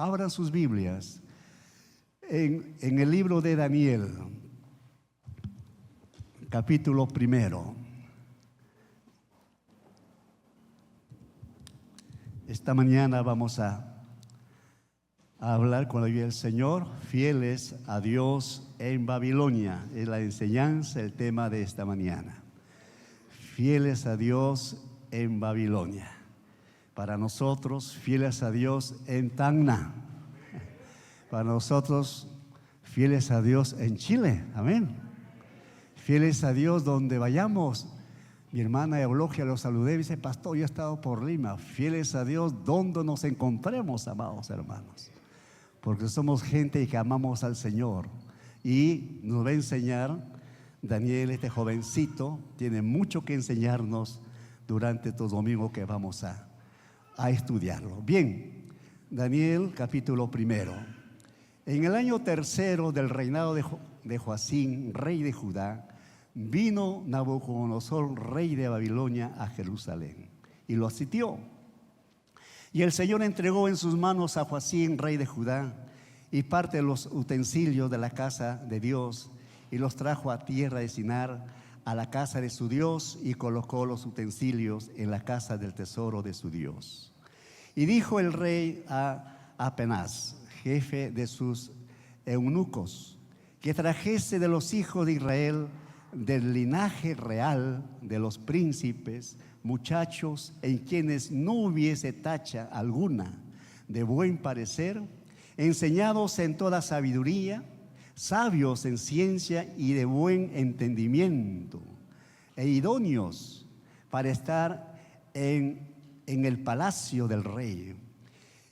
Abran sus Biblias en el libro de Daniel, capítulo 1. Esta mañana vamos a hablar con la vida del Señor, fieles a Dios en Babilonia. Es la enseñanza, el tema de esta mañana. Fieles a Dios en Babilonia. Para nosotros, fieles a Dios en Tacna. Para nosotros, fieles a Dios en Chile. Amén. Fieles a Dios donde vayamos. Mi hermana Eulogia lo saludé y dice: pastor, yo he estado por Lima. Fieles a Dios donde nos encontremos, amados hermanos. Porque somos gente que amamos al Señor. Y nos va a enseñar Daniel, este jovencito, tiene mucho que enseñarnos durante estos domingos que vamos a estudiarlo. Bien, Daniel capítulo 1. En el año 3 del reinado de Joacim, rey de Judá, vino Nabucodonosor, rey de Babilonia, a Jerusalén y lo asitió. Y el Señor entregó en sus manos a Joacim, rey de Judá, y parte de los utensilios de la casa de Dios, y los trajo a tierra de Sinar, a la casa de su Dios, y colocó los utensilios en la casa del tesoro de su Dios. Y dijo el rey a Apenaz, jefe de sus eunucos, que trajese de los hijos de Israel, del linaje real de los príncipes, muchachos en quienes no hubiese tacha alguna, de buen parecer, enseñados en toda sabiduría, sabios en ciencia y de buen entendimiento, e idóneos para estar en el palacio del rey,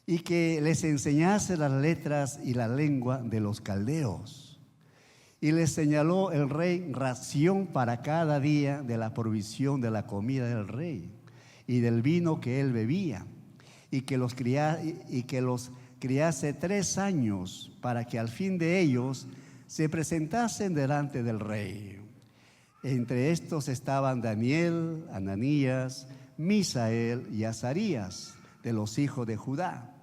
y que les enseñase las letras y la lengua de los caldeos. Y les señaló el rey ración para cada día de la provisión de la comida del rey y del vino que él bebía, y que los criase 3 años, para que al fin de ellos se presentasen delante del rey. Entre estos estaban Daniel, Ananías, Misael y Azarías, de los hijos de Judá.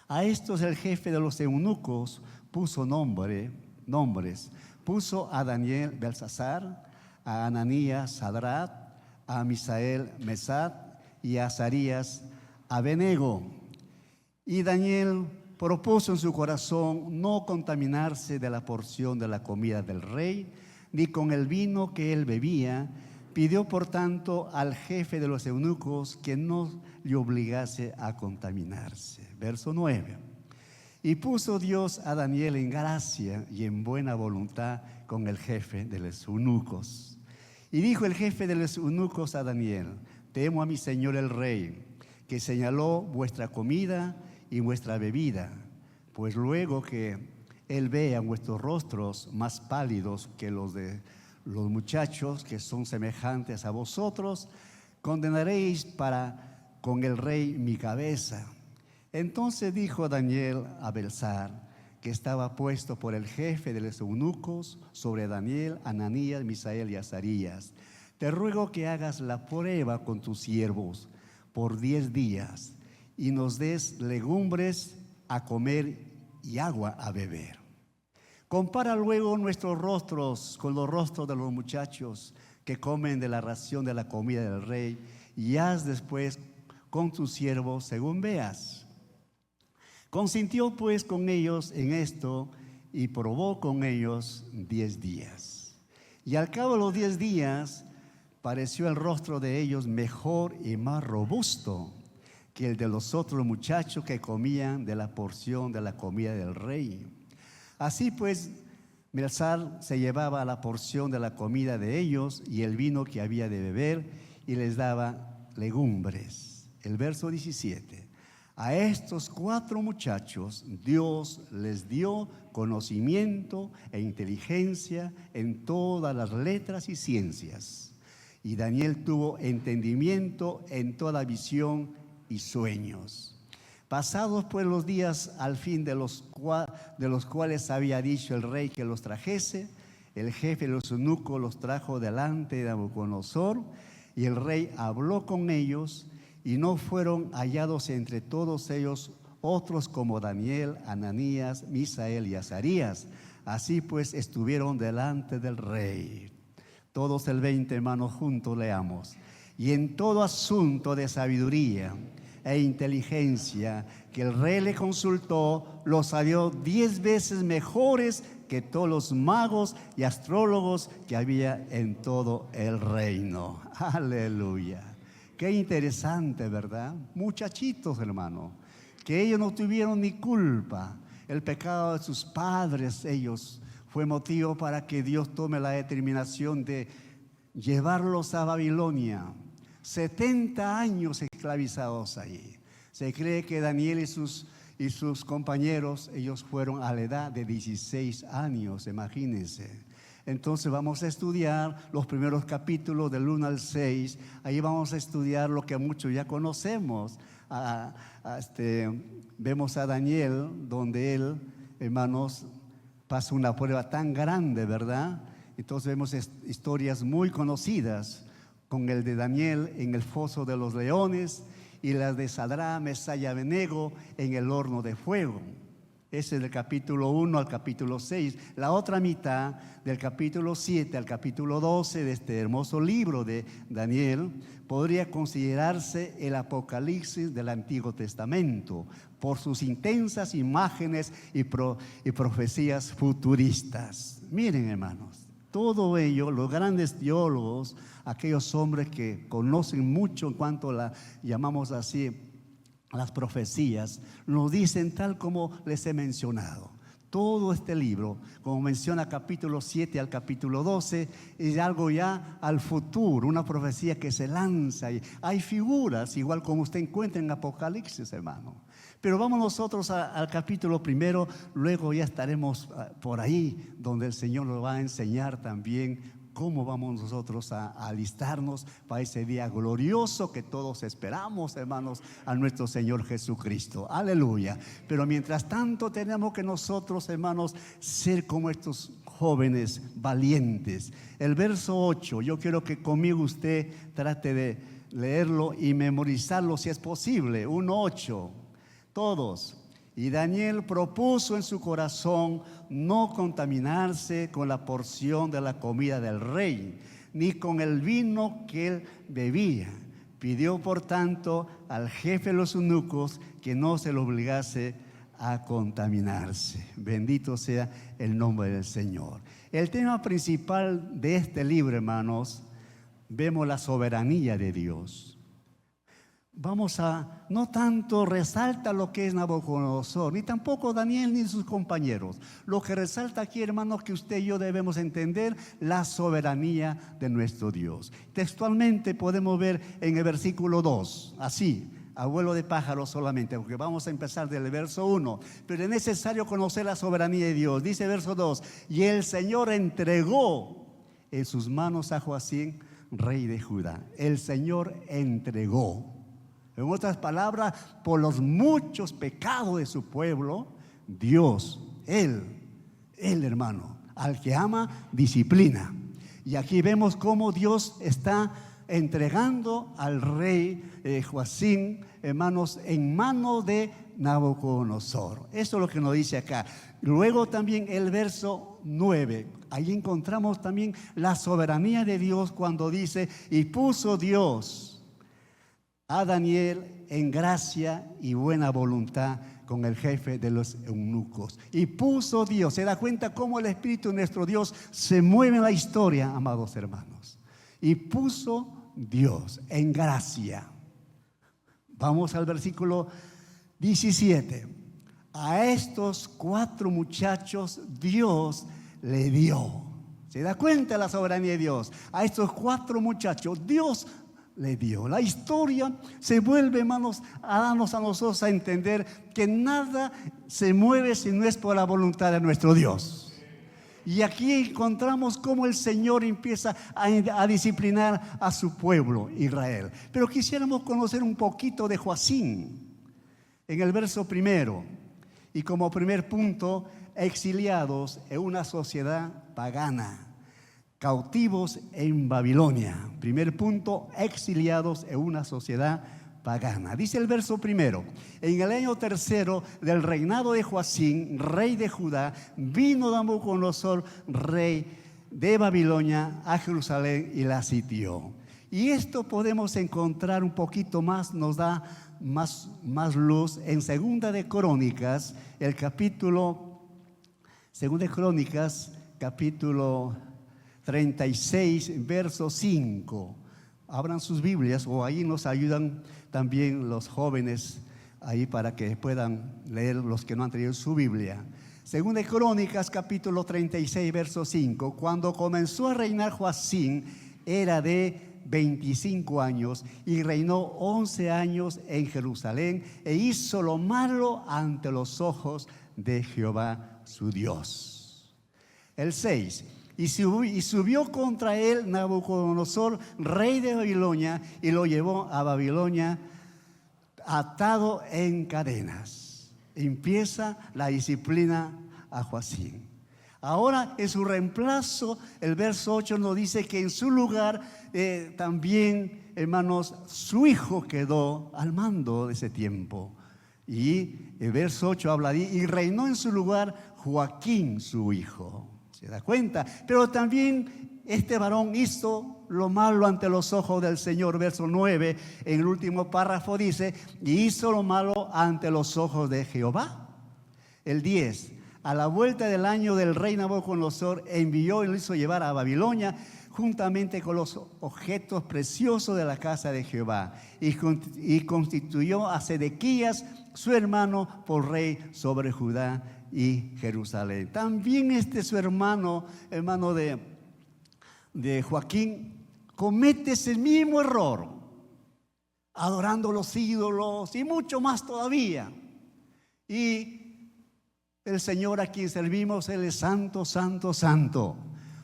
A estos el jefe de los eunucos puso nombres. Puso a Daniel Belsasar, a Ananías Sadrat, a Misael Mesad y a Azarías Abednego. Y Daniel propuso en su corazón no contaminarse de la porción de la comida del rey, ni con el vino que él bebía. Pidió por tanto al jefe de los eunucos que no le obligase a contaminarse. Verso 9. Y puso Dios a Daniel en gracia y en buena voluntad con el jefe de los eunucos. Y dijo el jefe de los eunucos a Daniel: temo a mi señor el rey, que señaló vuestra comida y vuestra bebida, pues luego que él vea vuestros rostros más pálidos que los de los muchachos que son semejantes a vosotros, condenaréis con el rey mi cabeza. Entonces dijo Daniel a Belsar, que estaba puesto por el jefe de los eunucos sobre Daniel, Ananías, Misael y Azarías: te ruego que hagas la prueba con tus siervos por 10 días y nos des legumbres a comer y agua a beber. Compara luego nuestros rostros con los rostros de los muchachos que comen de la ración de la comida del rey, y haz después con tus siervos según veas. Consintió pues con ellos en esto y probó con ellos 10 días. Y al cabo de los 10 días pareció el rostro de ellos mejor y más robusto que el de los otros muchachos que comían de la porción de la comida del rey. Así pues, Belsar se llevaba la porción de la comida de ellos y el vino que había de beber, y les daba legumbres. El verso 17. A estos 4 muchachos Dios les dio conocimiento e inteligencia en todas las letras y ciencias. Y Daniel tuvo entendimiento en toda visión y sueños. Pasados pues los días al fin de los cuales había dicho el rey que los trajese, el jefe de los eunucos los trajo delante de Nabucodonosor, y el rey habló con ellos, y no fueron hallados entre todos ellos otros como Daniel, Ananías, Misael y Azarías. Así pues estuvieron delante del rey. Todos el 20, hermanos, juntos leamos. Y en todo asunto de sabiduría e inteligencia que el rey le consultó, los halló 10 veces mejores que todos los magos y astrólogos que había en todo el reino. Aleluya. Qué interesante, ¿verdad? Muchachitos, hermano, que ellos no tuvieron ni culpa. El pecado de sus padres, ellos, fue motivo para que Dios tome la determinación de llevarlos a Babilonia. 70 años esclavizados ahí. Se cree que Daniel y sus compañeros, ellos fueron a la edad de 16 años, imagínense. Entonces vamos a estudiar los primeros capítulos del 1 al 6. Ahí vamos a estudiar lo que muchos ya conocemos. Vemos a Daniel, donde él, hermanos, pasa una prueba tan grande, ¿verdad? Entonces vemos historias muy conocidas, con el de Daniel en el foso de los leones y las de Sadrach, Mesach y Abednego en el horno de fuego. Ese es del capítulo 1 al capítulo 6. La otra mitad, del capítulo 7 al capítulo 12 de este hermoso libro de Daniel, podría considerarse el Apocalipsis del Antiguo Testamento por sus intensas imágenes y profecías futuristas. Miren, hermanos, todo ello, los grandes teólogos, aquellos hombres que conocen mucho en cuanto a llamamos así, las profecías, nos dicen tal como les he mencionado. Todo este libro, como menciona capítulo 7 al capítulo 12, es algo ya al futuro, una profecía que se lanza. Y hay figuras, igual como usted encuentra en Apocalipsis, hermano. Pero vamos nosotros al capítulo primero, luego ya estaremos por ahí, donde el Señor nos va a enseñar también cómo vamos nosotros a alistarnos para ese día glorioso que todos esperamos, hermanos, a nuestro Señor Jesucristo. Aleluya. Pero mientras tanto tenemos que nosotros, hermanos, ser como estos jóvenes valientes. El verso 8, yo quiero que conmigo usted trate de leerlo y memorizarlo si es posible. 1:8, todos. Y Daniel propuso en su corazón no contaminarse con la porción de la comida del rey, ni con el vino que él bebía. Pidió, por tanto, al jefe de los eunucos que no se lo obligase a contaminarse. Bendito sea el nombre del Señor. El tema principal de este libro, hermanos, vemos la soberanía de Dios. No tanto resalta lo que es Nabucodonosor, ni tampoco Daniel ni sus compañeros. Lo que resalta aquí, hermanos, que usted y yo debemos entender la soberanía de nuestro Dios. Textualmente podemos ver en el versículo 2, así, a vuelo de pájaro solamente, porque vamos a empezar del verso 1, pero es necesario conocer la soberanía de Dios. Dice verso 2, y el Señor entregó en sus manos a Joacim, rey de Judá. El Señor entregó. En otras palabras, por los muchos pecados de su pueblo, Dios, Él, hermano, al que ama, disciplina. Y aquí vemos cómo Dios está entregando al rey Joacim, hermanos, en manos de Nabucodonosor. Eso es lo que nos dice acá. Luego también el verso 9. Ahí encontramos también la soberanía de Dios cuando dice, y puso Dios a Daniel en gracia y buena voluntad con el jefe de los eunucos. Y puso Dios. ¿Se da cuenta cómo el Espíritu de nuestro Dios se mueve en la historia, amados hermanos? Y puso Dios en gracia. Vamos al versículo 17. A estos 4 muchachos Dios le dio. ¿Se da cuenta la soberanía de Dios? A estos 4 muchachos Dios le dio. La historia se vuelve, hermanos, a darnos a nosotros a entender que nada se mueve si no es por la voluntad de nuestro Dios. Y aquí encontramos cómo el Señor empieza a disciplinar a su pueblo, Israel. Pero quisiéramos conocer un poquito de Joacim en el verso 1. Y como primer punto, exiliados en una sociedad pagana. Cautivos en Babilonia. Primer punto, exiliados en una sociedad pagana. Dice el verso primero: en el año tercero del reinado de Joacim, rey de Judá, vino Nabucodonosor, rey de Babilonia, a Jerusalén y la sitió. Y esto podemos encontrar un poquito más, nos da más luz en Segunda de Crónicas, el capítulo, Segunda de Crónicas, capítulo 36, verso 5. Abran sus Biblias, o ahí nos ayudan también los jóvenes ahí para que puedan leer, los que no han traído su Biblia. Segunda de Crónicas, capítulo 36, verso 5. Cuando comenzó a reinar Joacim, era de 25 años y reinó 11 años en Jerusalén e hizo lo malo ante los ojos de Jehová su Dios. El 6. Y subió contra él Nabucodonosor, rey de Babilonia, y lo llevó a Babilonia atado en cadenas. Empieza la disciplina a Joacim. Ahora, en su reemplazo, el verso 8 nos dice que en su lugar también, hermanos, su hijo quedó al mando de ese tiempo. Y el verso 8 habla de, y reinó en su lugar Joaquín, su hijo. ¿Se da cuenta? Pero también este varón hizo lo malo ante los ojos del Señor. Verso 9, en el último párrafo dice, y hizo lo malo ante los ojos de Jehová. El 10, a la vuelta del año del rey Nabucodonosor, envió y lo hizo llevar a Babilonia, juntamente con los objetos preciosos de la casa de Jehová, y constituyó a Sedequías, su hermano, por rey sobre Judá y Jerusalén. También su hermano de Joaquín, comete ese mismo error, adorando los ídolos y mucho más todavía. Y el Señor a quien servimos, Él es santo, santo, santo.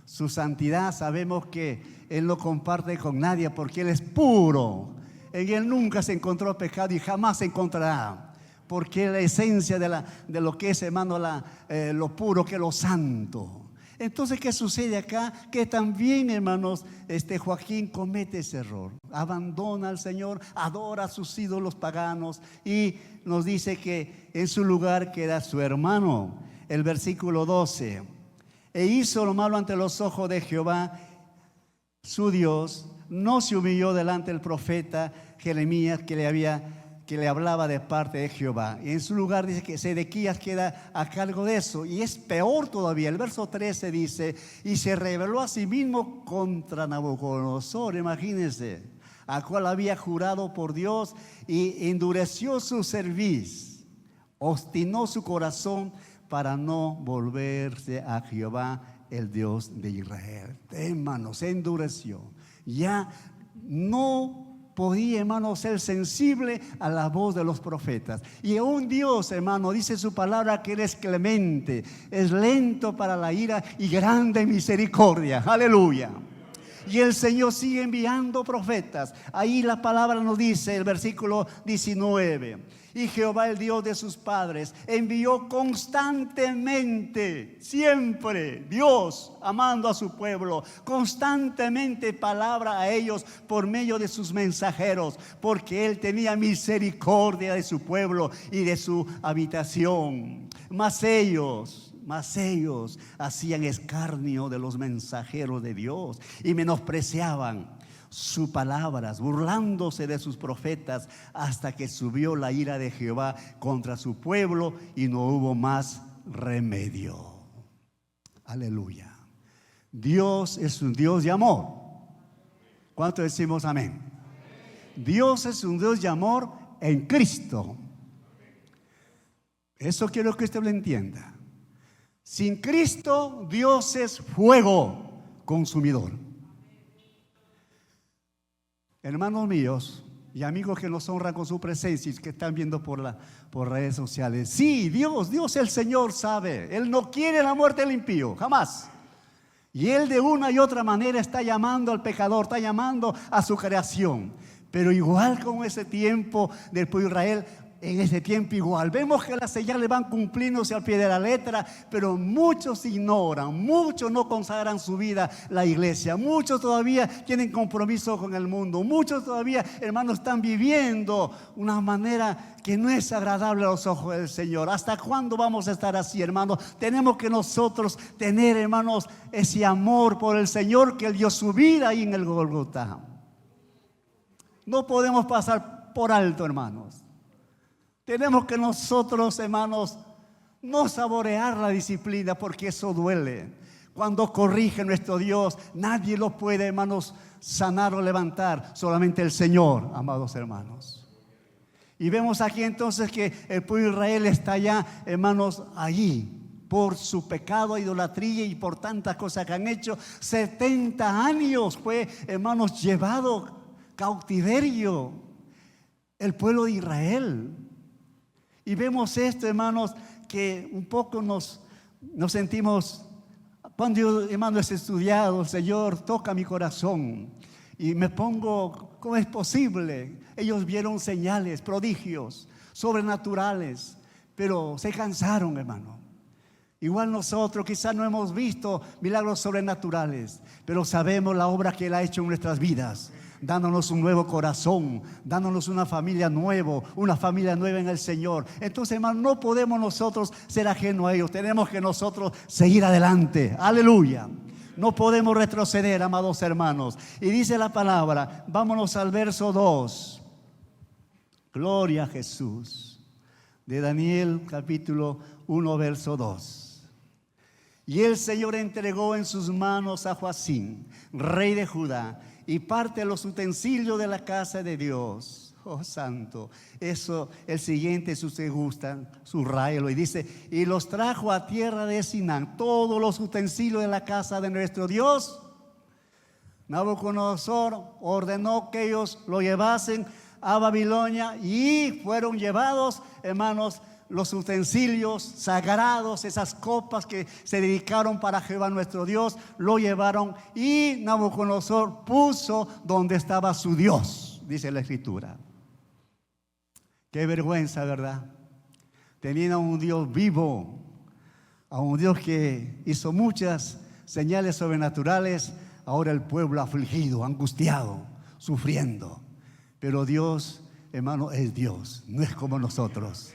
Su santidad sabemos que Él no comparte con nadie porque Él es puro. En Él nunca se encontró pecado y jamás se encontrará. Porque la esencia de lo que es, hermano, lo puro, que es lo santo. Entonces, ¿qué sucede acá? Que también, hermanos, Joaquín comete ese error. Abandona al Señor, adora a sus ídolos paganos y nos dice que en su lugar queda su hermano. El versículo 12. E hizo lo malo ante los ojos de Jehová, su Dios. No se humilló delante del profeta Jeremías que le hablaba de parte de Jehová. Y en su lugar dice que Sedequías queda a cargo de eso. Y es peor todavía. El verso 13 dice, y se rebeló a sí mismo contra Nabucodonosor, imagínense, a cual había jurado por Dios, y endureció su cerviz, obstinó su corazón para no volverse a Jehová, el Dios de Israel. Hermanos, se endureció. Ya no podía, hermano, ser sensible a la voz de los profetas. Y un Dios, hermano, dice su palabra que Él es clemente, es lento para la ira y grande en misericordia. Aleluya. Y el Señor sigue enviando profetas. Ahí la palabra nos dice, el versículo 19, y Jehová, el Dios de sus padres, envió constantemente, siempre, Dios amando a su pueblo, constantemente palabra a ellos por medio de sus mensajeros, porque Él tenía misericordia de su pueblo y de su habitación. Mas ellos hacían escarnio de los mensajeros de Dios y menospreciaban sus palabras, burlándose de sus profetas, hasta que subió la ira de Jehová contra su pueblo y no hubo más remedio. Aleluya. Dios es un Dios de amor. ¿Cuánto decimos amén? Dios es un Dios de amor en Cristo. Eso quiero que usted lo entienda. Sin Cristo, Dios es fuego consumidor. Hermanos míos y amigos que nos honran con su presencia y que están viendo por redes sociales, sí, Dios el Señor sabe, Él no quiere la muerte del impío, jamás. Y Él de una y otra manera está llamando al pecador, está llamando a su creación. Pero igual como ese tiempo del pueblo de Israel, en ese tiempo igual. Vemos que las señales van cumpliéndose al pie de la letra, pero muchos ignoran, muchos no consagran su vida a la iglesia, muchos todavía tienen compromiso con el mundo, muchos todavía, hermanos, están viviendo una manera que no es agradable a los ojos del Señor. ¿Hasta cuándo vamos a estar así, hermanos? Tenemos que nosotros tener, hermanos, ese amor por el Señor que Él dio su vida ahí en el Gólgota. No podemos pasar por alto, hermanos. Tenemos que nosotros, hermanos, no saborear la disciplina, porque eso duele. Cuando corrige nuestro Dios, nadie lo puede, hermanos, sanar o levantar, solamente el Señor, amados hermanos. Y vemos aquí entonces que el pueblo de Israel está ya, hermanos, allí por su pecado, idolatría y por tantas cosas que han hecho. 70 años fue, hermanos, llevado cautiverio el pueblo de Israel. Y vemos esto, hermanos, que un poco nos sentimos, cuando yo, hermanos, he estudiado, el Señor toca mi corazón y me pongo, ¿cómo es posible? Ellos vieron señales, prodigios, sobrenaturales, pero se cansaron, hermano. Igual nosotros quizás no hemos visto milagros sobrenaturales, pero sabemos la obra que Él ha hecho en nuestras vidas, dándonos un nuevo corazón, dándonos una familia nueva en el Señor. Entonces, hermano, no podemos nosotros ser ajenos a ellos. Tenemos que nosotros seguir adelante. Aleluya. No podemos retroceder, amados hermanos. Y dice la palabra, vámonos al verso 2. Gloria a Jesús. De Daniel capítulo 1, verso 2. Y el Señor entregó en sus manos a Joacim, rey de Judá, y parte de los utensilios de la casa de Dios. Oh, santo. Eso, el siguiente, si ustedes gustan, subrayalo. Y dice, y los trajo a tierra de Sinán, todos los utensilios de la casa de nuestro Dios. Nabucodonosor ordenó que ellos lo llevasen a Babilonia y fueron llevados, hermanos, los utensilios sagrados, esas copas que se dedicaron para Jehová nuestro Dios, lo llevaron y Nabucodonosor puso donde estaba su Dios, dice la Escritura. Qué vergüenza, ¿verdad? Tenían a un Dios vivo, a un Dios que hizo muchas señales sobrenaturales, ahora el pueblo afligido, angustiado, sufriendo. Pero Dios, hermano, es Dios, no es como nosotros.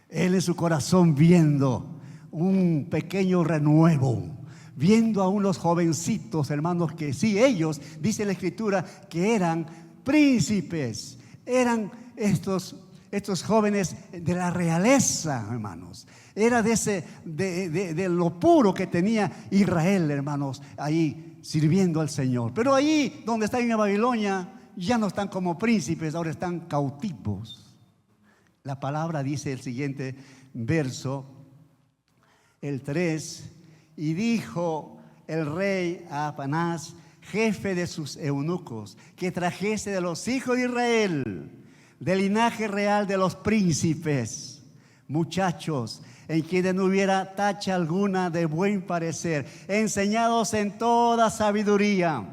Él en su corazón viendo un pequeño renuevo, viendo a unos jovencitos, hermanos, que sí, ellos, dice la Escritura, que eran príncipes, eran estos jóvenes de la realeza, hermanos. Era de lo puro que tenía Israel, hermanos, ahí sirviendo al Señor. Pero ahí donde están en Babilonia, ya no están como príncipes, ahora están cautivos. La palabra dice el siguiente verso, el 3, y dijo el rey a Apanás, jefe de sus eunucos, que trajese de los hijos de Israel, del linaje real de los príncipes, muchachos, en quienes no hubiera tacha alguna de buen parecer, enseñados en toda sabiduría,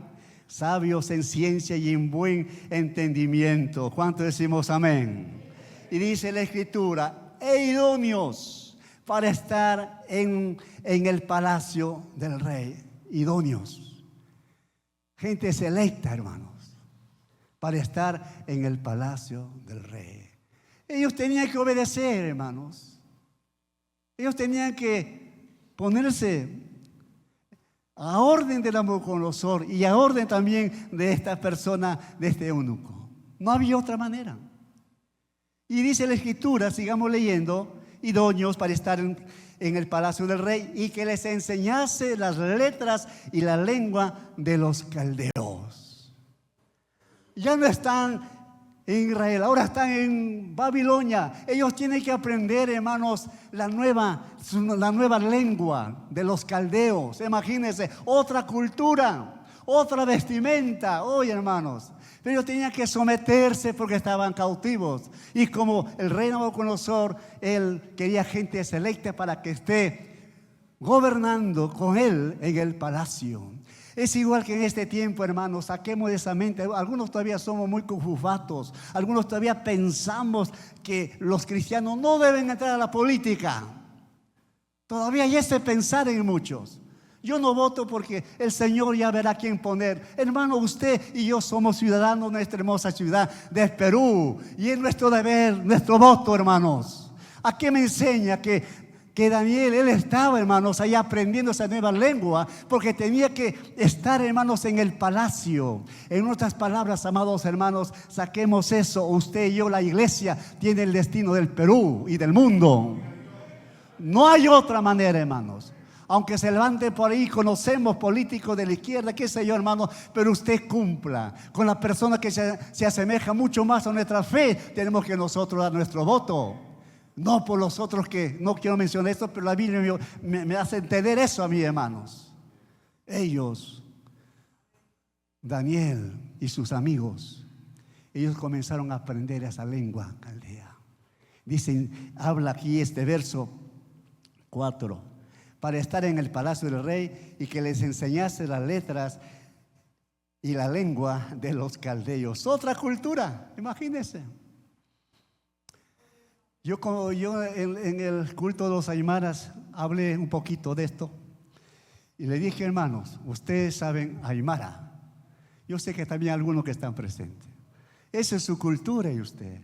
sabios en ciencia y en buen entendimiento. ¿Cuánto decimos amén? Y dice la Escritura, idóneos para estar en el palacio del rey. Idóneos. Gente selecta, hermanos, para estar en el palacio del rey. Ellos tenían que obedecer, hermanos. Ellos tenían que ponerse a orden de Nabucodonosor y a orden también de esta persona, de este eunuco. No había otra manera. Y dice la Escritura, sigamos leyendo, idóneos para estar en el palacio del rey y que les enseñase las letras y la lengua de los caldeos. Ya no están en Israel, ahora están en Babilonia. Ellos tienen que aprender, hermanos, la nueva lengua de los caldeos. Imagínense, otra cultura, otra vestimenta. Oye, hermanos, pero ellos tenían que someterse porque estaban cautivos. Y como el rey Nabucodonosor, él quería gente selecta para que esté gobernando con él en el palacio. Es igual que en este tiempo, hermanos, saquemos de esa mente. Algunos todavía somos muy confufatos. Algunos todavía pensamos que los cristianos no deben entrar a la política. Todavía hay ese pensar en muchos. Yo no voto porque el Señor ya verá quién poner. Hermano, usted y yo somos ciudadanos de nuestra hermosa ciudad de Perú. Y es nuestro deber, nuestro voto, hermanos. ¿A qué me enseña que Daniel, él estaba, hermanos, ahí aprendiendo esa nueva lengua? Porque tenía que estar, hermanos, en el palacio. En otras palabras, amados hermanos, saquemos eso. Usted y yo, la iglesia, tiene el destino del Perú y del mundo. No hay otra manera, hermanos. Aunque se levante por ahí, conocemos políticos de la izquierda, qué sé yo, hermano, pero usted cumpla. Con la persona que se asemeja mucho más a nuestra fe, tenemos que nosotros dar nuestro voto. No por los otros que no quiero mencionar esto, pero la Biblia me hace entender eso a mí, hermanos. Ellos, Daniel y sus amigos, ellos comenzaron a aprender esa lengua caldea. Dicen, habla aquí este verso 4. Para estar en el palacio del rey y que les enseñase las letras y la lengua de los caldeos. Otra cultura, imagínense. Yo en el culto de los aymaras hablé un poquito de esto y le dije, hermanos, ustedes saben aymara. Yo sé que también algunos que están presentes. Esa es su cultura y usted.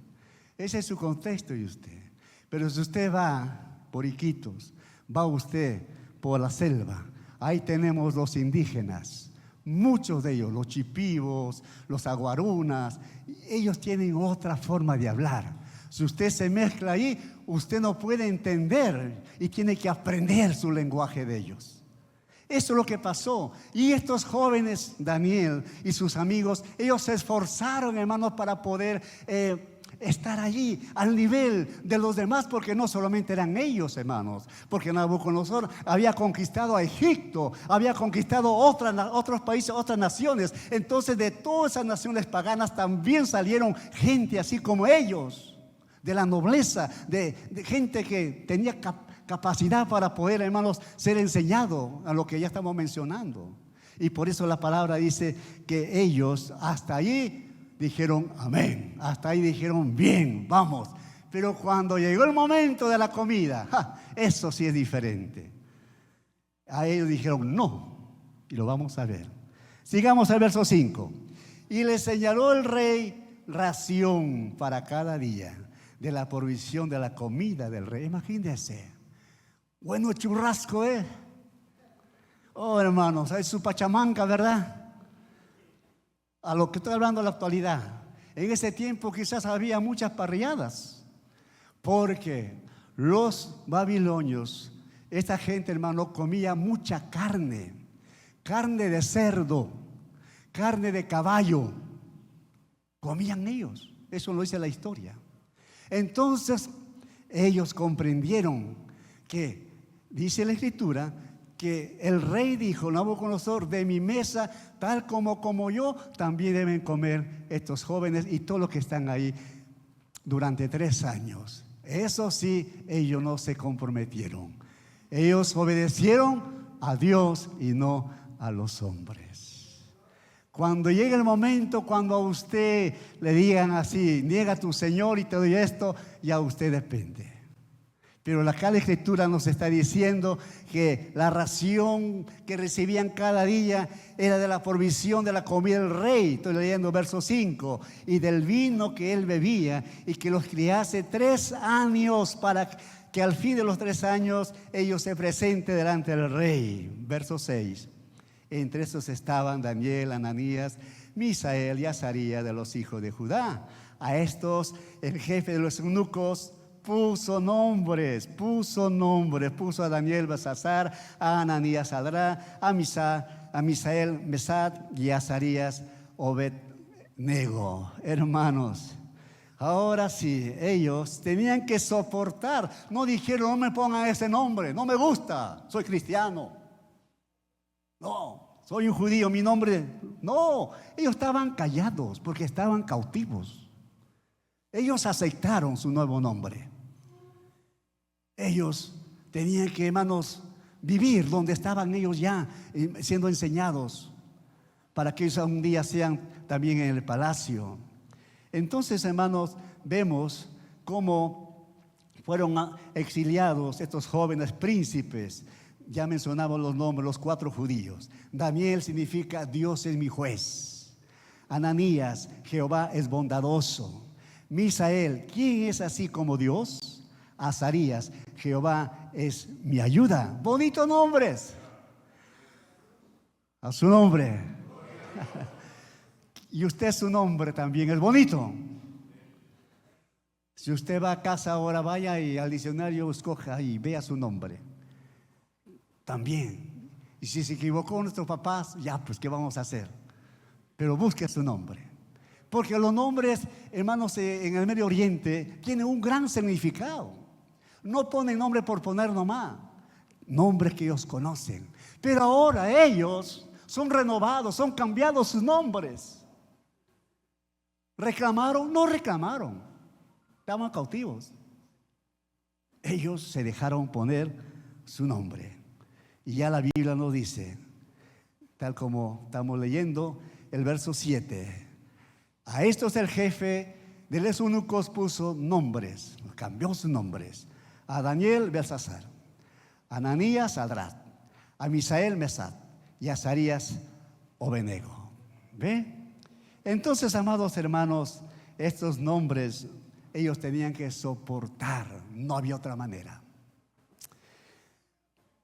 Ese es su contexto y usted. Pero si usted va por Iquitos, va usted por la selva, ahí tenemos los indígenas, muchos de ellos, los chipivos, los aguarunas, ellos tienen otra forma de hablar. Si usted se mezcla ahí, usted no puede entender y tiene que aprender su lenguaje de ellos. Eso es lo que pasó. Y estos jóvenes, Daniel y sus amigos, ellos se esforzaron, hermanos, para poder estar allí al nivel de los demás, porque no solamente eran ellos, hermanos, porque Nabucodonosor había conquistado a Egipto, había conquistado otros países, otras naciones. Entonces de todas esas naciones paganas también salieron gente así como ellos, de la nobleza, de gente que tenía capacidad para poder, hermanos, ser enseñado a lo que ya estamos mencionando. Y por eso la palabra dice que ellos hasta allí dijeron amén, hasta ahí dijeron bien, vamos. Pero cuando llegó el momento de la comida, eso sí es diferente. A ellos dijeron no, y lo vamos a ver. Sigamos al verso 5. Y le señaló el rey ración para cada día de la provisión de la comida del rey. Imagínense, bueno churrasco, oh, hermanos, es su pachamanca, ¿verdad? A lo que estoy hablando en la actualidad. En ese tiempo quizás había muchas parrilladas, porque los babilonios, esta gente, hermano, comía mucha carne, carne de cerdo, carne de caballo, comían ellos. Eso lo dice la historia. Entonces ellos comprendieron que, dice la escritura, que el rey dijo, Nabucodonosor, de mi mesa, tal como yo, también deben comer estos jóvenes y todos los que están ahí durante 3 años. Eso sí, ellos no se comprometieron. Ellos obedecieron a Dios y no a los hombres. Cuando llegue el momento, cuando a usted le digan así, niega a tu Señor y te doy esto, ya usted depende. Pero acá la escritura nos está diciendo que la ración que recibían cada día era de la provisión de la comida del rey. Estoy leyendo verso 5. Y del vino que él bebía, y que los criase 3 años, para que al fin de los 3 años ellos se presenten delante del rey. Verso 6. Entre estos estaban Daniel, Ananías, Misael y Azarías de los hijos de Judá. A estos el jefe de los eunucos puso nombres, puso a Daniel Belsasar, a Ananías Sadrá, a Misael Mesad y a Azarías Obed-Nego. Hermanos, ahora sí, ellos tenían que soportar. No dijeron, no me pongan ese nombre, no me gusta, soy cristiano. No, soy un judío, mi nombre. No, ellos estaban callados porque estaban cautivos. Ellos aceptaron su nuevo nombre. Ellos tenían que, hermanos, vivir donde estaban ellos ya siendo enseñados para que ellos un día sean también en el palacio. Entonces, hermanos, vemos cómo fueron exiliados estos jóvenes príncipes. Ya mencionamos los nombres, los 4 judíos. Daniel significa Dios es mi juez. Ananías, Jehová es bondadoso. Misael, ¿quién es así como Dios? Azarías, Jehová es mi ayuda. Bonitos nombres. A su nombre. Y usted, su nombre también es bonito. Si usted va a casa ahora, vaya y al diccionario escoja y vea su nombre. También. Y si se equivocó nuestros papás, ya pues ¿qué vamos a hacer? Pero busque su nombre. Porque los nombres, hermanos, en el Medio Oriente tienen un gran significado. No ponen nombre por poner nomás, nombres que ellos conocen. Pero ahora ellos son renovados, son cambiados sus nombres. ¿Reclamaron? No reclamaron. Estaban cautivos. Ellos se dejaron poner su nombre. Y ya la Biblia nos dice, tal como estamos leyendo, el verso 7. A estos el jefe de los eunucos puso nombres, cambió sus nombres. A Daniel, Belsasar. A Ananías, Sadrat. A Misael, Mesat. Y a Azarías, Abednego. ¿Ve? Entonces, amados hermanos, estos nombres ellos tenían que soportar, no había otra manera.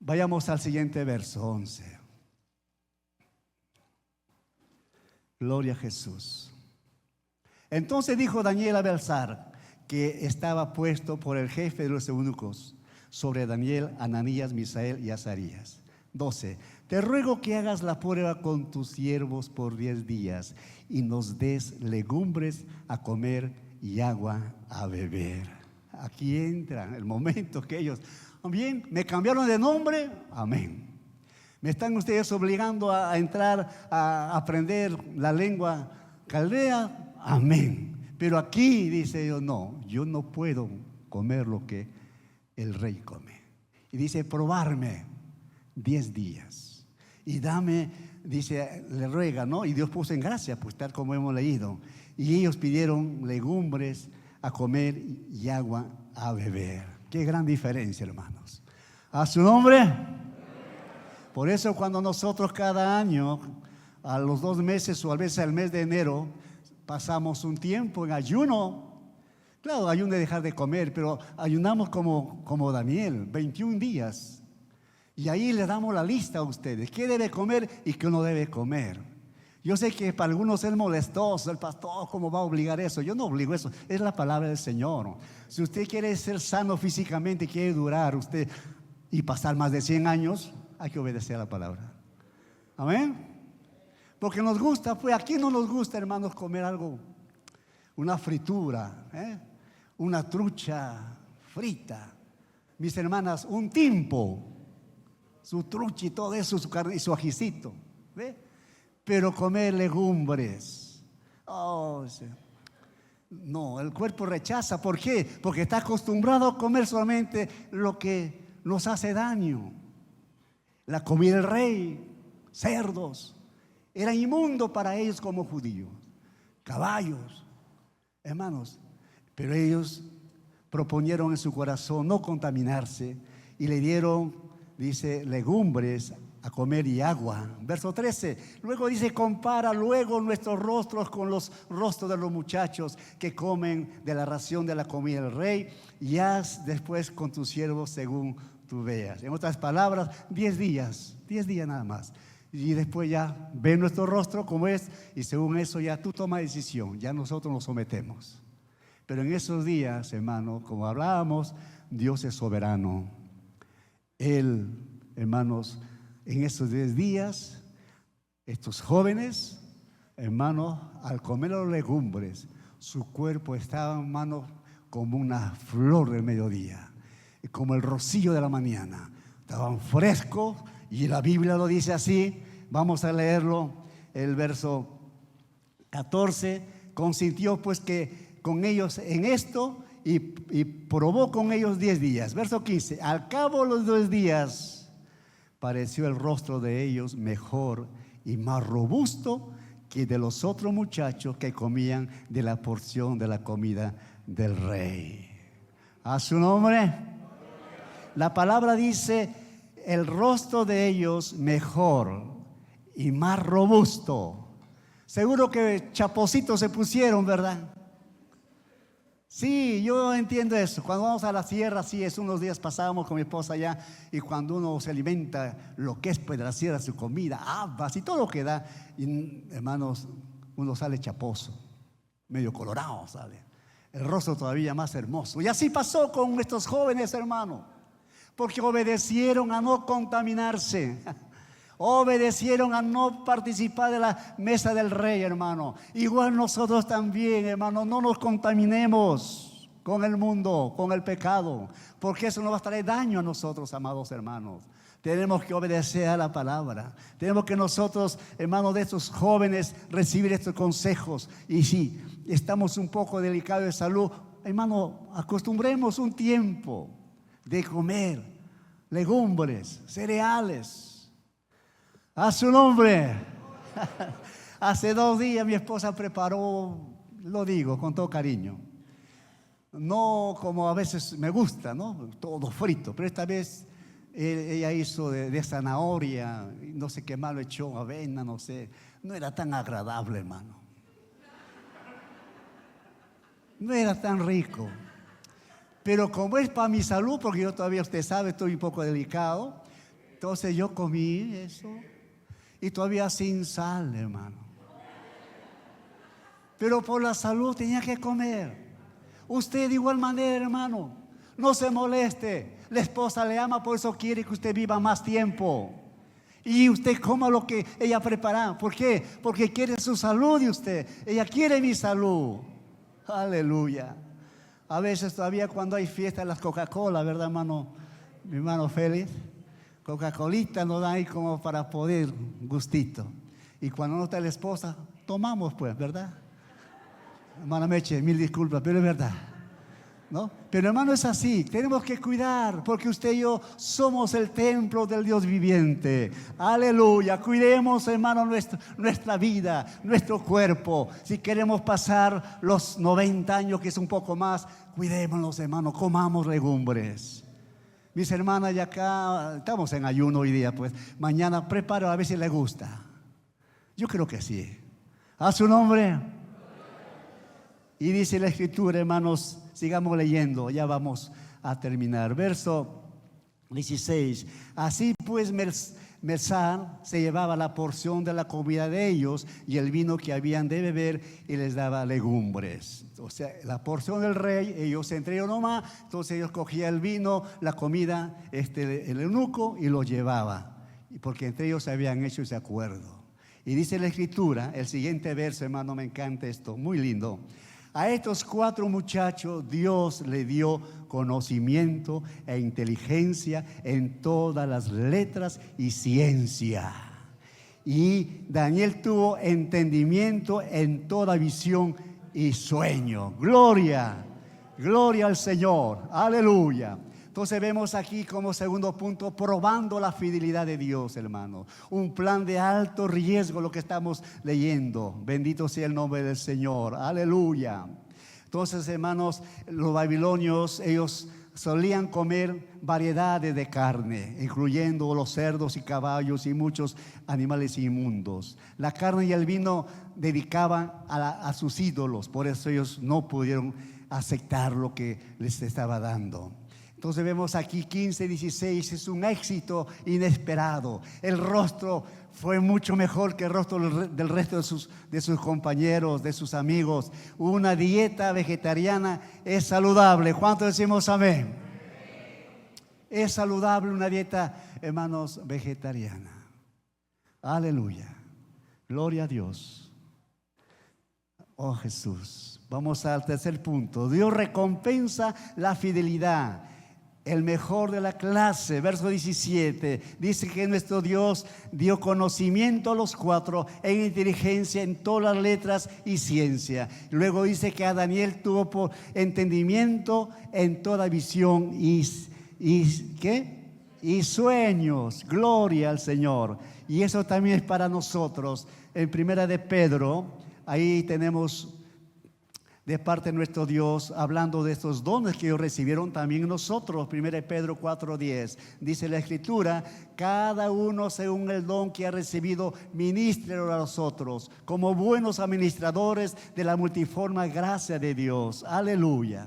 Vayamos al siguiente verso, 11. Gloria a Jesús. Entonces dijo Daniel a Belsasar, que estaba puesto por el jefe de los eunucos, sobre Daniel, Ananías, Misael y Azarías. 12. Te ruego que hagas la prueba con tus siervos por 10 días y nos des legumbres a comer y agua a beber. Aquí entra el momento que ellos, bien, me cambiaron de nombre, amén. Me están ustedes obligando a entrar a aprender la lengua caldea, amén. Pero aquí dice yo, no, yo no puedo comer lo que el rey come. Y dice, probarme 10 días. Y dame, dice, le ruega, ¿no? Y Dios puso en gracia, pues tal como hemos leído. Y ellos pidieron legumbres a comer y agua a beber. Qué gran diferencia, hermanos. A su nombre. Por eso cuando nosotros cada año, a los 2 meses o a veces al mes de enero, pasamos un tiempo en ayuno. Claro, ayuno de dejar de comer, pero ayunamos como Daniel, 21 días. Y ahí le damos la lista a ustedes, qué debe comer y qué no debe comer. Yo sé que para algunos es molestoso, el pastor, ¿cómo va a obligar eso? Yo no obligo eso, es la palabra del Señor. Si usted quiere ser sano físicamente, quiere durar usted y pasar más de 100 años, hay que obedecer a la palabra. Amén. Porque nos gusta, pues aquí no nos gusta, hermanos, comer algo, una fritura, una trucha frita. Mis hermanas, un timpo, su trucha y todo eso, su carne y su ajicito, ¿ve? Pero comer legumbres, no, el cuerpo rechaza. ¿Por qué? Porque está acostumbrado a comer solamente lo que nos hace daño. La comida del rey, cerdos, era inmundo para ellos como judíos, caballos, hermanos. Pero ellos proponieron en su corazón no contaminarse y le dieron, dice, legumbres a comer y agua. Verso 13. Luego dice, compara luego nuestros rostros con los rostros de los muchachos que comen de la ración de la comida del rey, y haz después con tus siervos según tú veas. En otras palabras, 10 días nada más. Y después ya ve nuestro rostro como es, y según eso ya tú tomas decisión, ya nosotros nos sometemos. Pero en esos días, hermano, como hablábamos, Dios es soberano. Él, hermanos, en esos 10 días, estos jóvenes, hermanos, al comer las legumbres, su cuerpo estaba, hermanos, como una flor del mediodía, como el rocío de la mañana. Estaban frescos, y la Biblia lo dice así. Vamos a leerlo, el verso 14. Consintió pues que con ellos en esto y probó con ellos 10 días. Verso 15. Al cabo de los 2 días pareció el rostro de ellos mejor y más robusto que de los otros muchachos que comían de la porción de la comida del rey. A su nombre. La palabra dice, el rostro de ellos mejor y más robusto. Seguro que chapositos se pusieron, ¿verdad? Sí, yo entiendo eso. Cuando vamos a la sierra, sí, es unos días pasábamos con mi esposa allá, y cuando uno se alimenta lo que es pues de la sierra, su comida, habas y todo lo que da, y, hermanos, uno sale chaposo, medio colorado sale, el rostro todavía más hermoso. Y así pasó con estos jóvenes, hermanos, porque obedecieron a no contaminarse. Obedecieron a no participar de la mesa del rey, hermano. Igual nosotros también, hermano, no nos contaminemos con el mundo, con el pecado, porque eso nos va a traer daño a nosotros, amados hermanos. Tenemos que obedecer a la palabra. Tenemos que nosotros, hermanos, de estos jóvenes, recibir estos consejos. Y si estamos un poco delicados de salud, hermano, acostumbremos un tiempo de comer legumbres, cereales. A su nombre. Hace 2 días mi esposa preparó, lo digo con todo cariño, no como a veces me gusta, ¿no? Todo frito, pero esta vez ella hizo de zanahoria, no sé qué más lo echó, avena, no sé. No era tan agradable, hermano. No era tan rico. Pero como es para mi salud, porque yo todavía, usted sabe, estoy un poco delicado, entonces yo comí eso. Y todavía sin sal, hermano. Pero por la salud tenía que comer. Usted de igual manera, hermano, no se moleste. La esposa le ama, por eso quiere que usted viva más tiempo. Y usted coma lo que ella prepara. ¿Por qué? Porque quiere su salud de usted. Ella quiere mi salud. Aleluya. A veces todavía cuando hay fiesta en las Coca-Cola, ¿verdad, hermano? Mi hermano Félix. Coca-Colita nos da ahí como para poder gustito. Y cuando no está la esposa, tomamos pues, ¿verdad? Hermana Meche, mil disculpas, pero es verdad, ¿no? Pero hermano, es así, tenemos que cuidar, porque usted y yo somos el templo del Dios viviente. Aleluya, cuidemos, hermano, nuestra vida, nuestro cuerpo. Si queremos pasar los 90 años, que es un poco más, cuidémonos, hermano, comamos legumbres. Mis hermanas, ya acá estamos en ayuno hoy día, pues mañana preparo a ver si le gusta. Yo creo que sí. A su nombre. Y dice la escritura, hermanos, sigamos leyendo, ya vamos a terminar. Verso 16. Así pues, Mesar se llevaba la porción de la comida de ellos y el vino que habían de beber, y les daba legumbres. O sea, la porción del rey, ellos entre ellos nomás, entonces ellos cogían el vino, la comida, el eunuco, y lo llevaba, porque entre ellos habían hecho ese acuerdo. Y dice la escritura, el siguiente verso, hermano, me encanta esto, muy lindo. A estos 4 muchachos Dios le dio conocimiento e inteligencia en todas las letras y ciencia. Y Daniel tuvo entendimiento en toda visión y sueño. Gloria, gloria al Señor. Aleluya. Entonces vemos aquí como segundo punto, probando la fidelidad de Dios, hermano. Un plan de alto riesgo, lo que estamos leyendo. Bendito sea el nombre del Señor. Aleluya. Entonces, hermanos, los babilonios, ellos solían comer variedades de carne, incluyendo los cerdos y caballos y muchos animales inmundos. La carne y el vino dedicaban a sus ídolos, por eso ellos no pudieron aceptar lo que les estaba dando. Entonces vemos aquí 15, 16, es un éxito inesperado. El rostro fue mucho mejor que el rostro del resto de sus compañeros, de sus amigos. Una dieta vegetariana es saludable. ¿Cuántos decimos amén? Es saludable una dieta, hermanos, vegetariana. Aleluya. Gloria a Dios. Oh Jesús. Vamos al tercer punto. Dios recompensa la fidelidad. El mejor de la clase, verso 17, dice que nuestro Dios dio conocimiento a los 4 en inteligencia en todas las letras y ciencia. Luego dice que a Daniel tuvo por entendimiento en toda visión y ¿qué? y sueños. Gloria al Señor. Y eso también es para nosotros. En Primera de Pedro, ahí tenemos de parte de nuestro Dios, hablando de estos dones que ellos recibieron también nosotros. 1 Pedro 4:10, dice la Escritura: cada uno según el don que ha recibido, ministrelo a los otros, como buenos administradores de la multiforme gracia de Dios. Aleluya.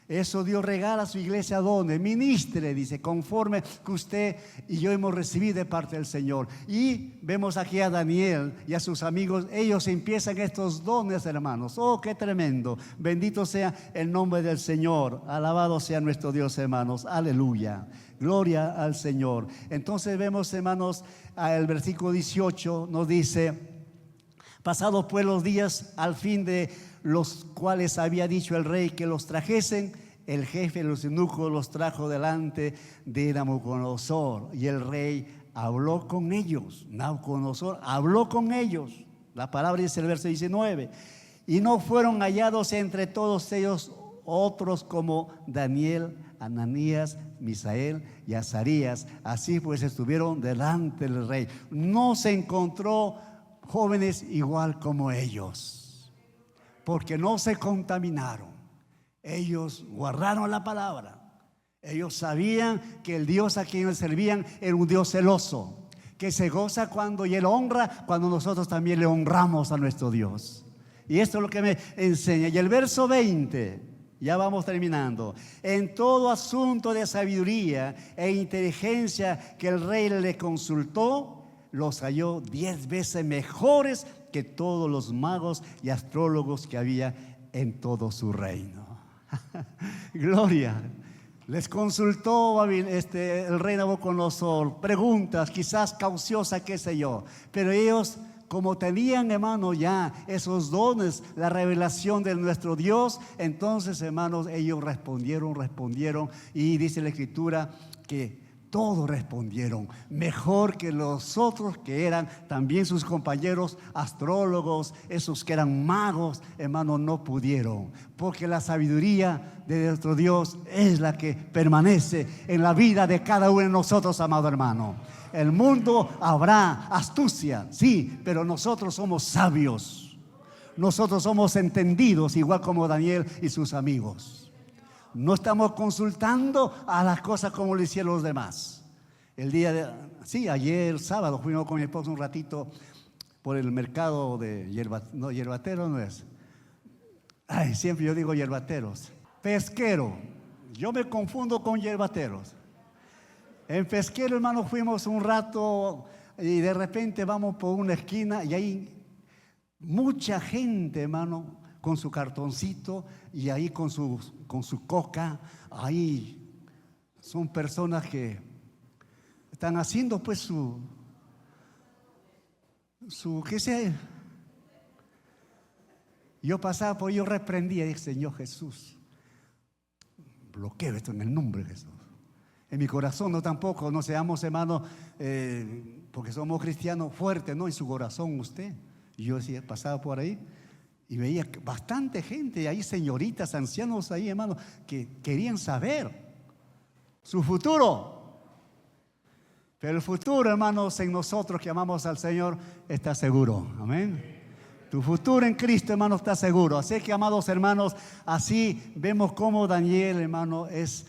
Eso Dios regala a su iglesia, donde ministre, dice, conforme que usted y yo hemos recibido de parte del Señor. Y vemos aquí a Daniel y a sus amigos, ellos empiezan estos dones, hermanos. Oh, qué tremendo. Bendito sea el nombre del Señor. Alabado sea nuestro Dios, hermanos. Aleluya. Gloria al Señor. Entonces vemos, hermanos, el versículo 18 nos dice: pasados pues los días, al fin de los cuales había dicho el rey que los trajesen, el jefe de los eunucos los trajo delante de Nabucodonosor, y el rey habló con ellos. Nabucodonosor habló con ellos. La palabra dice el verso 19: y no fueron hallados entre todos ellos otros como Daniel, Ananías, Misael y Azarías. Así pues estuvieron delante del rey. No se encontró jóvenes igual como ellos, porque no se contaminaron. Ellos guardaron la palabra. Ellos sabían que el Dios a quien servían era un Dios celoso, que se goza cuando y Él honra cuando nosotros también le honramos a nuestro Dios. Y esto es lo que me enseña. Y el verso 20, ya vamos terminando: en todo asunto de sabiduría e inteligencia que el rey le consultó, los halló 10 veces mejores que todos los magos y astrólogos que había en todo su reino. Gloria. Les consultó el rey Nabucodonosor preguntas quizás cauciosas, qué sé yo, pero ellos, como tenían, hermano, ya esos dones, la revelación de nuestro Dios, entonces, hermanos, ellos respondieron, y dice la Escritura que todos respondieron mejor que los otros, que eran también sus compañeros astrólogos, esos que eran magos, hermanos, no pudieron, porque la sabiduría de nuestro Dios es la que permanece en la vida de cada uno de nosotros, amado hermano. El mundo habrá astucia, sí, pero nosotros somos sabios, nosotros somos entendidos, igual como Daniel y sus amigos. No estamos consultando a las cosas como lo hicieron los demás. Ayer sábado fuimos con mi esposo un ratito por el mercado de yerbatero no es. Siempre yo digo yerbateros. Pesquero. Yo me confundo con yerbateros. En pesquero, hermano, fuimos un rato y de repente vamos por una esquina y hay mucha gente, hermano, con su cartoncito y ahí con su coca. Ahí son personas que están haciendo pues su qué sé. Yo pasaba por, yo reprendía y dije: Señor Jesús, bloqueo esto en el nombre de Jesús. En mi corazón no seamos, hermanos, porque somos cristianos fuertes, no, en su corazón usted. Y yo decía, pasaba por ahí y veía bastante gente ahí, señoritas, ancianos ahí, hermanos, que querían saber su futuro. Pero el futuro, hermanos, en nosotros que amamos al Señor, está seguro. Amén. Tu futuro en Cristo, hermano, está seguro. Así que, amados hermanos, así vemos cómo Daniel, hermano, es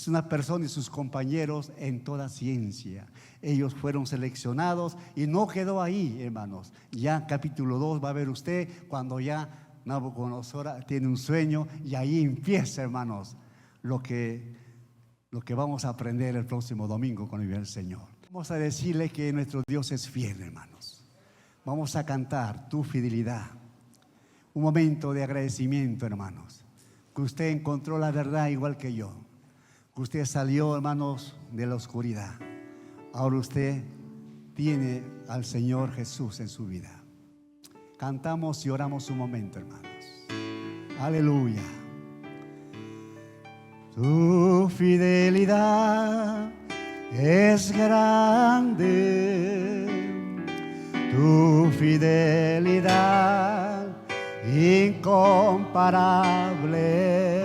una persona y sus compañeros en toda ciencia. Ellos fueron seleccionados y no quedó ahí, hermanos. Ya capítulo 2 va a ver usted cuando ya Nabucodonosor tiene un sueño, y ahí empieza, hermanos, lo que vamos a aprender el próximo domingo con el Señor. Vamos a decirle que nuestro Dios es fiel, hermanos. Vamos a cantar tu fidelidad. Un momento de agradecimiento, hermanos, que usted encontró la verdad igual que yo. Que usted salió, hermanos, de la oscuridad. Ahora usted tiene al Señor Jesús en su vida. Cantamos y oramos un momento, hermanos. Aleluya. Tu fidelidad es grande, tu fidelidad incomparable.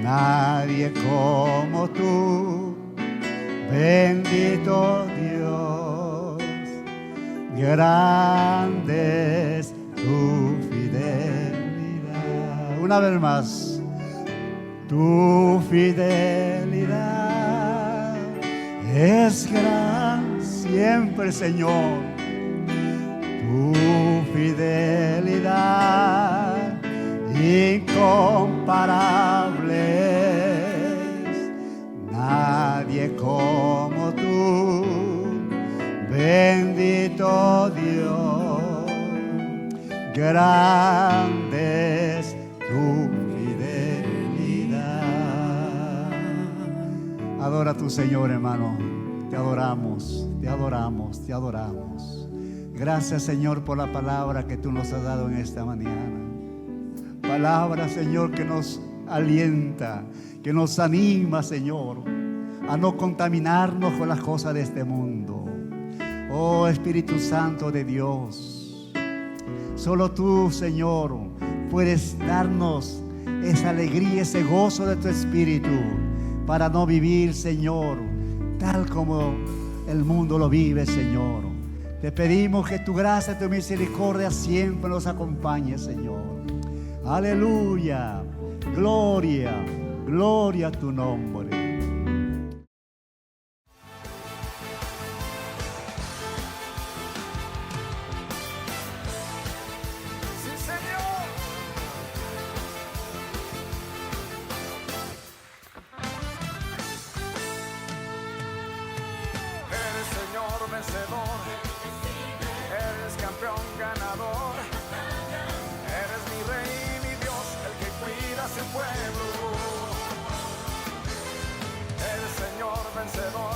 Nadie como tú bendito Dios, grande es tu fidelidad. Una vez más, tu fidelidad es gran siempre, Señor. Tu fidelidad incomparable, nadie como tú, bendito Dios, grande es tu fidelidad. Adora a tu Señor, hermano. Te adoramos, te adoramos, te adoramos. Gracias, Señor, por la palabra que tú nos has dado en esta mañana. Palabra, Señor, que nos alienta, que nos anima, Señor, a no contaminarnos con las cosas de este mundo. Oh, Espíritu Santo de Dios, solo tú, Señor, puedes darnos esa alegría, ese gozo de tu Espíritu para no vivir, Señor, tal como el mundo lo vive, Señor. Te pedimos que tu gracia, tu misericordia siempre nos acompañe, Señor. Aleluya, gloria, gloria a tu nombre. Sí, Señor. Eres Señor vencedor, eres campeón ganador, eres mi rey, mi Dios, el que cuida a su pueblo. Eres Señor vencedor,